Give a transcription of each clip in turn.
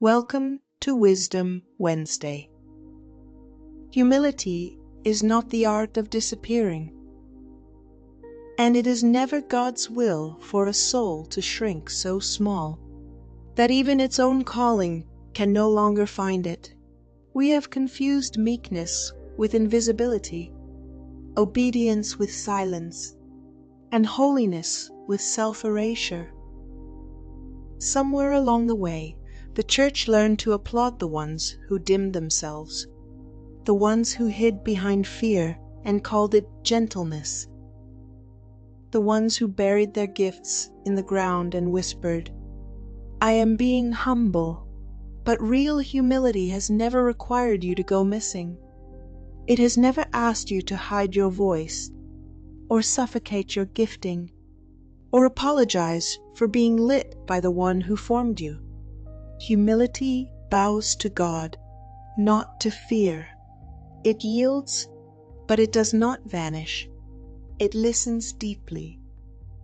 Welcome to Wisdom Wednesday. Humility is not the art of disappearing, and it is never God's will for a soul to shrink so small that even its own calling can no longer find it. We have confused meekness with invisibility, obedience with silence, and holiness with self-erasure. Somewhere along the way, the church learned to applaud the ones who dimmed themselves, the ones who hid behind fear and called it gentleness, the ones who buried their gifts in the ground and whispered, "I am being humble." But real humility has never required you to go missing. It has never asked you to hide your voice, or suffocate your gifting, or apologize for being lit by the one who formed you. Humility bows to God, not to fear. It yields, but it does not vanish. It listens deeply,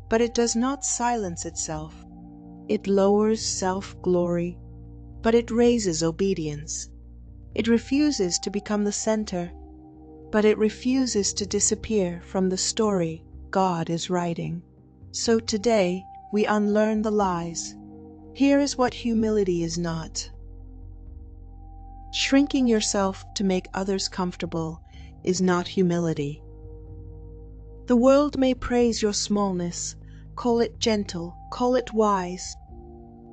but it does not silence itself. It lowers self-glory, but it raises obedience. It refuses to become the center, but it refuses to disappear from the story God is writing. So today, we unlearn the lies. Here is what humility is not. Shrinking yourself to make others comfortable is not humility. The world may praise your smallness, call it gentle, call it wise,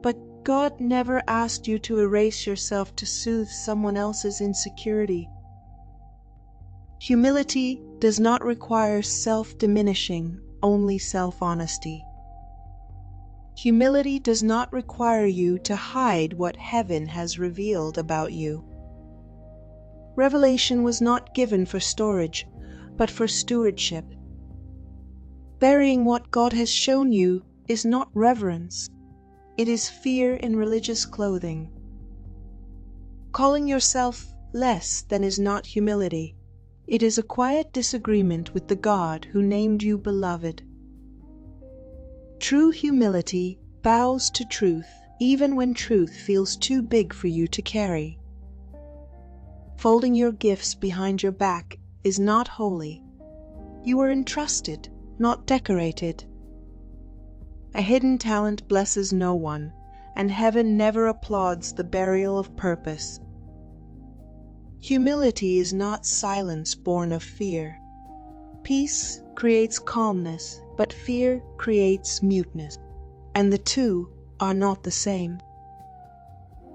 but God never asked you to erase yourself to soothe someone else's insecurity. Humility does not require self-diminishing, only self-honesty. Humility does not require you to hide what heaven has revealed about you. Revelation was not given for storage, but for stewardship. Burying what God has shown you is not reverence. It is fear in religious clothing. Calling yourself less than is not humility. It is a quiet disagreement with the God who named you beloved. True humility bows to truth even when truth feels too big for you to carry. Folding your gifts behind your back is not holy. You are entrusted, not decorated. A hidden talent blesses no one, and heaven never applauds the burial of purpose. Humility is not silence born of fear. Peace creates calmness, but fear creates muteness, and the two are not the same.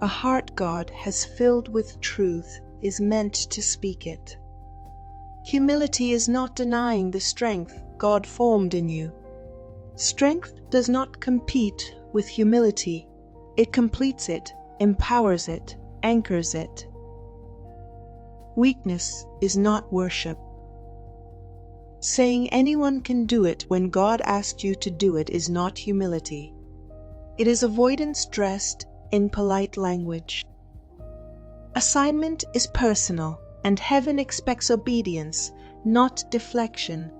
A heart God has filled with truth is meant to speak it. Humility is not denying the strength God formed in you. Strength does not compete with humility. It completes it, empowers it, anchors it. Weakness is not worship. Saying anyone can do it when God asked you to do it is not humility. It is avoidance dressed in polite language. Assignment is personal, and heaven expects obedience, not deflection.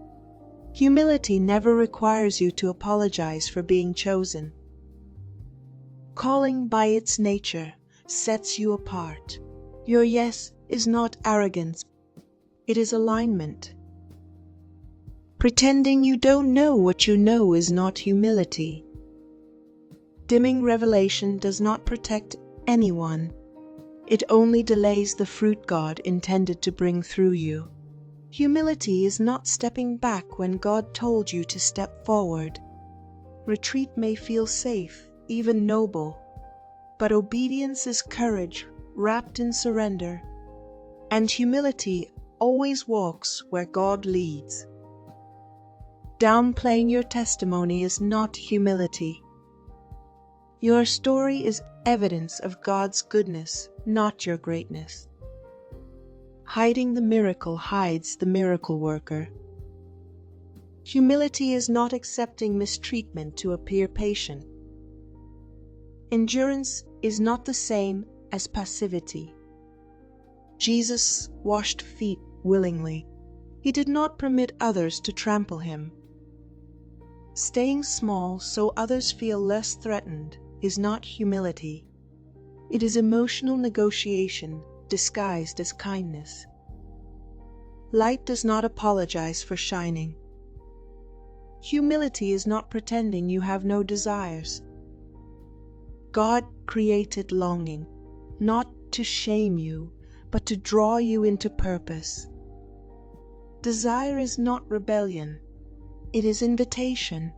Humility never requires you to apologize for being chosen. Calling by its nature sets you apart. Your yes is not arrogance. It is alignment. Pretending you don't know what you know is not humility. Dimming revelation does not protect anyone. It only delays the fruit God intended to bring through you. Humility is not stepping back when God told you to step forward. Retreat may feel safe, even noble, but obedience is courage wrapped in surrender, and humility always walks where God leads. Downplaying your testimony is not humility. Your story is evidence of God's goodness, not your greatness. Hiding the miracle hides the miracle worker. Humility is not accepting mistreatment to appear patient. Endurance is not the same as passivity. Jesus washed feet willingly. He did not permit others to trample him. Staying small so others feel less threatened is not humility. It is emotional negotiation disguised as kindness. Light does not apologize for shining. Humility is not pretending you have no desires. God created longing, not to shame you, but to draw you into purpose. Desire is not rebellion, it is invitation.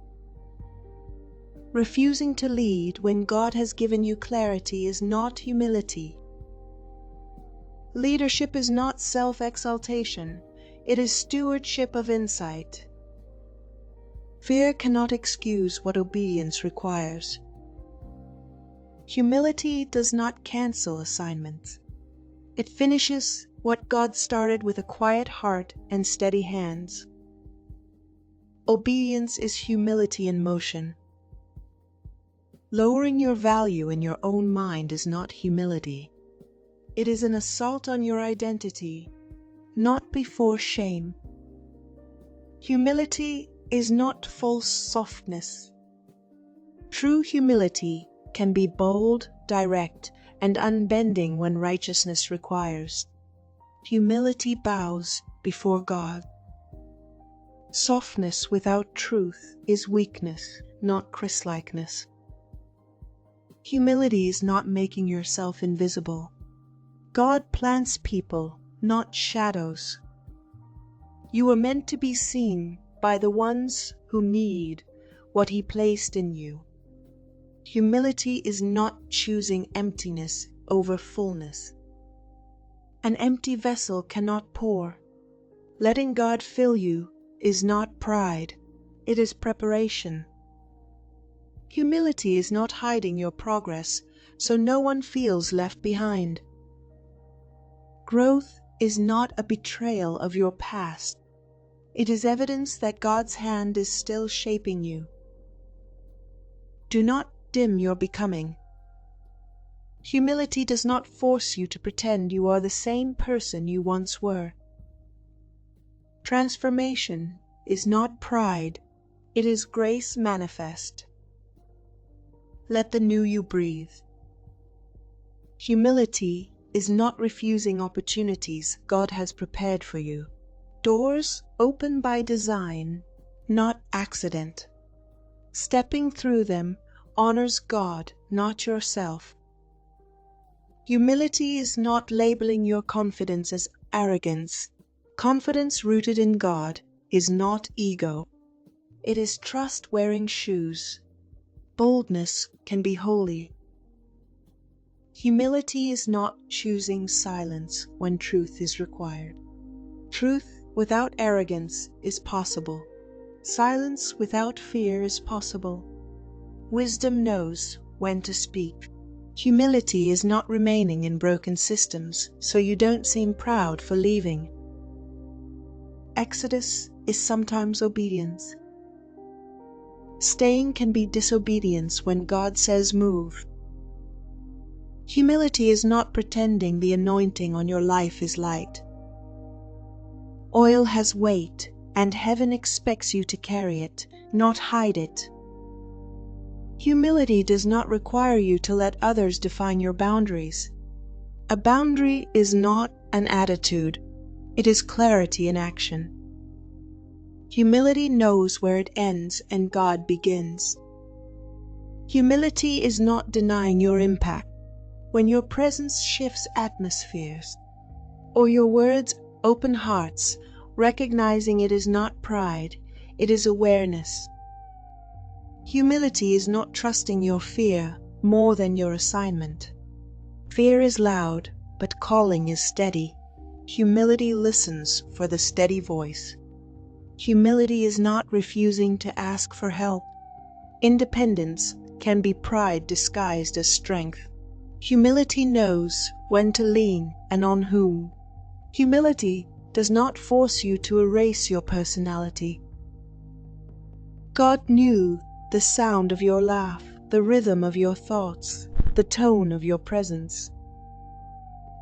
Refusing to lead when God has given you clarity is not humility. Leadership is not self-exaltation, it is stewardship of insight. Fear cannot excuse what obedience requires. Humility does not cancel assignments. It finishes what God started with a quiet heart and steady hands. Obedience is humility in motion. Lowering your value in your own mind is not humility. It is an assault on your identity, not before shame. Humility is not false softness. True humility can be bold, direct, and unbending when righteousness requires. Humility bows before God. Softness without truth is weakness, not Christ-likeness. Humility is not making yourself invisible. God plants people, not shadows. You are meant to be seen by the ones who need what He placed in you. Humility is not choosing emptiness over fullness. An empty vessel cannot pour. Letting God fill you is not pride, it is preparation. Humility is not hiding your progress so no one feels left behind. Growth is not a betrayal of your past. It is evidence that God's hand is still shaping you. Do not dim your becoming. Humility does not force you to pretend you are the same person you once were. Transformation is not pride, it is grace manifest. Let the new you breathe. Humility is not refusing opportunities God has prepared for you. Doors open by design, not accident. Stepping through them honors God, not yourself. Humility is not labeling your confidence as arrogance. Confidence rooted in God is not ego. It is trust wearing shoes. Boldness can be holy. Humility is not choosing silence when truth is required. Truth without arrogance is possible. Silence without fear is possible. Wisdom knows when to speak. Humility is not remaining in broken systems so you don't seem proud for leaving. Exodus is sometimes obedience. Staying can be disobedience when God says move. Humility is not pretending the anointing on your life is light. Oil has weight, and heaven expects you to carry it, not hide it. Humility does not require you to let others define your boundaries. A boundary is not an attitude, it is clarity in action. Humility knows where it ends and God begins. Humility is not denying your impact. When your presence shifts atmospheres, or your words open hearts, recognizing it is not pride, it is awareness. Humility is not trusting your fear more than your assignment. Fear is loud, but calling is steady. Humility listens for the steady voice. Humility is not refusing to ask for help. Independence can be pride disguised as strength. Humility knows when to lean and on whom. Humility does not force you to erase your personality. God knew the sound of your laugh, the rhythm of your thoughts, the tone of your presence.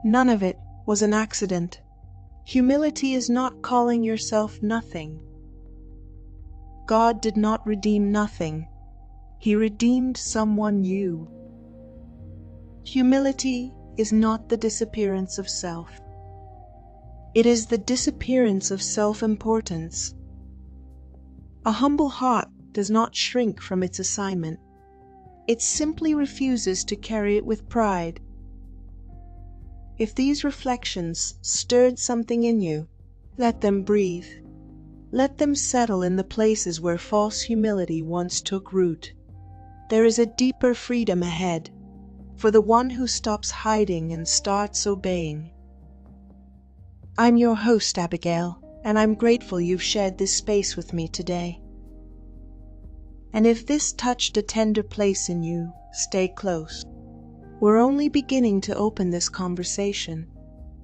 None of it was an accident. Humility is not calling yourself nothing. God did not redeem nothing. He redeemed someone you. Humility is not the disappearance of self. It is the disappearance of self-importance. A humble heart does not shrink from its assignment. It simply refuses to carry it with pride. If these reflections stirred something in you, let them breathe. Let them settle in the places where false humility once took root. There is a deeper freedom ahead for the one who stops hiding and starts obeying. I'm your host, Abigail, and I'm grateful you've shared this space with me today. And if this touched a tender place in you, stay close. We're only beginning to open this conversation.